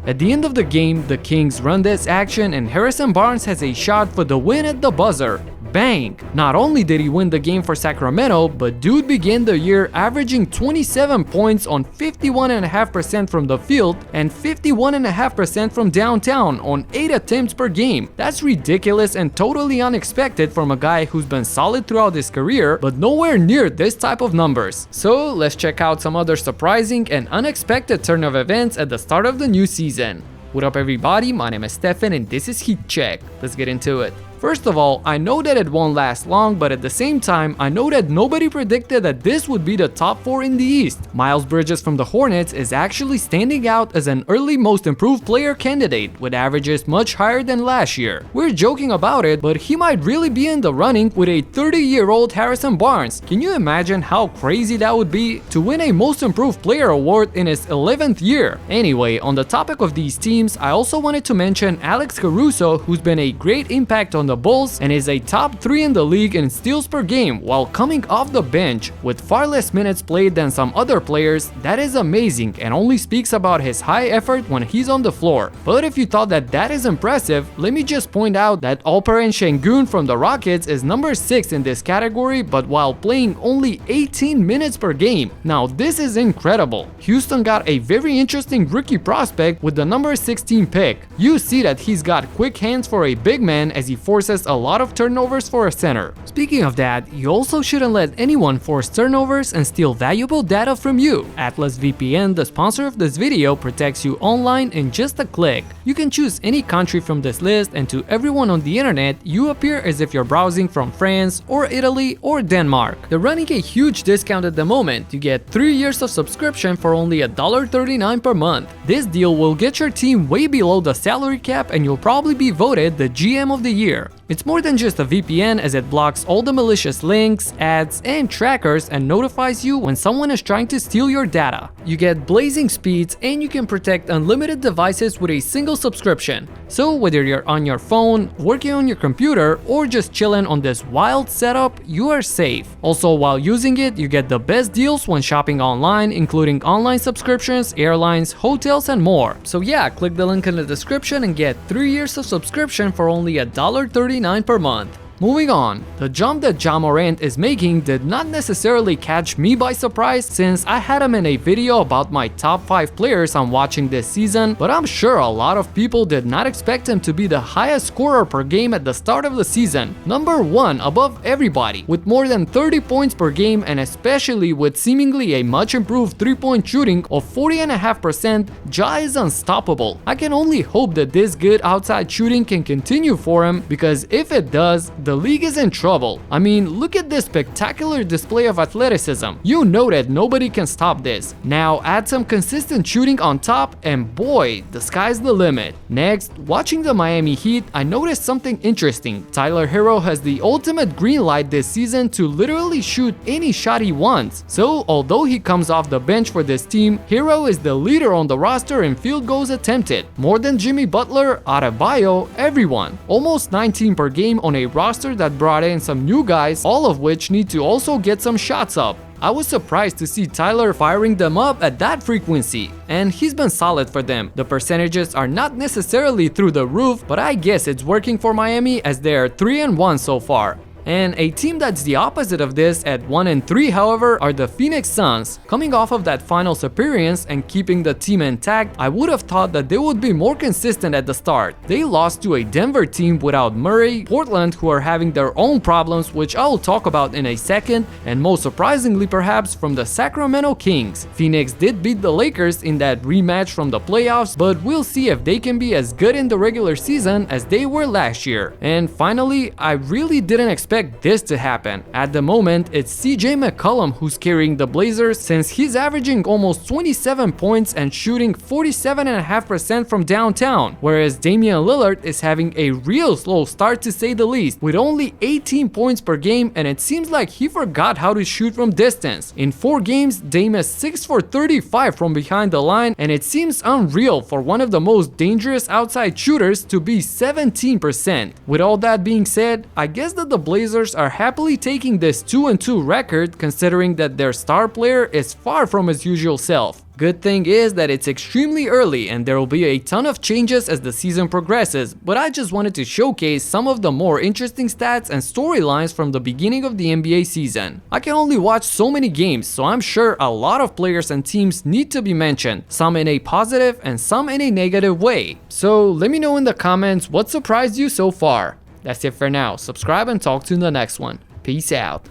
At the end of the game, the Kings run this action and Harrison Barnes has a shot for the win at the buzzer. Bang! Not only did he win the game for Sacramento, but dude began the year averaging 27 points on 51.5% from the field and 51.5% from downtown on 8 attempts per game. That's ridiculous and totally unexpected from a guy who's been solid throughout his career, but nowhere near this type of numbers. So let's check out some other surprising and unexpected turn of events at the start of the new season. What up everybody, my name is Stefan and this is Heat Check. Let's get into it. First of all, I know that it won't last long, but at the same time, I know that nobody predicted that this would be the top 4 in the East. Miles Bridges from the Hornets is actually standing out as an early most improved player candidate, with averages much higher than last year. We're joking about it, but he might really be in the running with a 30-year-old Harrison Barnes. Can you imagine how crazy that would be to win a most improved player award in his 11th year? Anyway, on the topic of these teams, I also wanted to mention Alex Caruso, who's been a great impact on the Bulls and is a top 3 in the league in steals per game while coming off the bench with far less minutes played than some other players. That is amazing and only speaks about his high effort when he's on the floor. But if you thought that that is impressive, let me just point out that Alperen Şengün from the Rockets is number 6 in this category, but while playing only 18 minutes per game. Now this is incredible. Houston got a very interesting rookie prospect with the number 16 pick. You see that he's got quick hands for a big man as he forces a lot of turnovers for a center. Speaking of that, you also shouldn't let anyone force turnovers and steal valuable data from you. Atlas VPN, the sponsor of this video, protects you online in just a click. You can choose any country from this list, and to everyone on the internet, you appear as if you're browsing from France or Italy or Denmark. They're running a huge discount at the moment. You get 3 years of subscription for only $1.39 per month. This deal will get your team way below the salary cap and you'll probably be voted the GM of the year. It's more than just a VPN, as it blocks all the malicious links, ads, and trackers and notifies you when someone is trying to steal your data. You get blazing speeds and you can protect unlimited devices with a single subscription. So whether you're on your phone, working on your computer, or just chilling on this wild setup, you are safe. Also, while using it, you get the best deals when shopping online, including online subscriptions, airlines, hotels, and more. So yeah, click the link in the description and get 3 years of subscription for only $1.39 per month. Moving on, the jump that Ja Morant is making did not necessarily catch me by surprise, since I had him in a video about my top 5 players I'm watching this season, but I'm sure a lot of people did not expect him to be the highest scorer per game at the start of the season. Number 1 above everybody, with more than 30 points per game, and especially with seemingly a much improved 3-point shooting of 40.5%, Ja is unstoppable. I can only hope that this good outside shooting can continue for him, because if it does, the league is in trouble. I mean, look at this spectacular display of athleticism. You know that nobody can stop this. Now add some consistent shooting on top and boy, the sky's the limit. Next, watching the Miami Heat, I noticed something interesting. Tyler Herro has the ultimate green light this season to literally shoot any shot he wants. So although he comes off the bench for this team, Herro is the leader on the roster in field goals attempted. More than Jimmy Butler, Adebayo, everyone. Almost 19 per game on a roster that brought in some new guys, all of which need to also get some shots up. I was surprised to see Tyler firing them up at that frequency, and he's been solid for them. The percentages are not necessarily through the roof, but I guess it's working for Miami as they are 3-1 so far. And a team that's the opposite of this at 1-3, however, are the Phoenix Suns. Coming off of that finals appearance and keeping the team intact, I would have thought that they would be more consistent at the start. They lost to a Denver team without Murray, Portland, who are having their own problems, which I will talk about in a second, and most surprisingly perhaps, from the Sacramento Kings. Phoenix did beat the Lakers in that rematch from the playoffs, but we'll see if they can be as good in the regular season as they were last year. And finally, I really didn't expect this to happen. At the moment, it's CJ McCollum who's carrying the Blazers, since he's averaging almost 27 points and shooting 47.5% from downtown, whereas Damian Lillard is having a real slow start to say the least, with only 18 points per game, and it seems like he forgot how to shoot from distance. In 4 games, Dame is 6 for 35 from behind the line, and it seems unreal for one of the most dangerous outside shooters to be 17%. With all that being said, I guess that the Blazers Blazers are happily taking this 2-2 record considering that their star player is far from his usual self. Good thing is that it's extremely early and there will be a ton of changes as the season progresses, but I just wanted to showcase some of the more interesting stats and storylines from the beginning of the NBA season. I can only watch so many games, so I'm sure a lot of players and teams need to be mentioned, some in a positive and some in a negative way. So let me know in the comments what surprised you so far. That's it for now. Subscribe and talk to you in the next one. Peace out.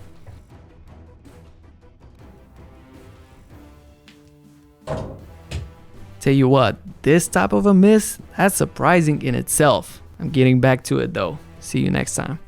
Tell you what, this type of a miss, that's surprising in itself. I'm getting back to it though. See you next time.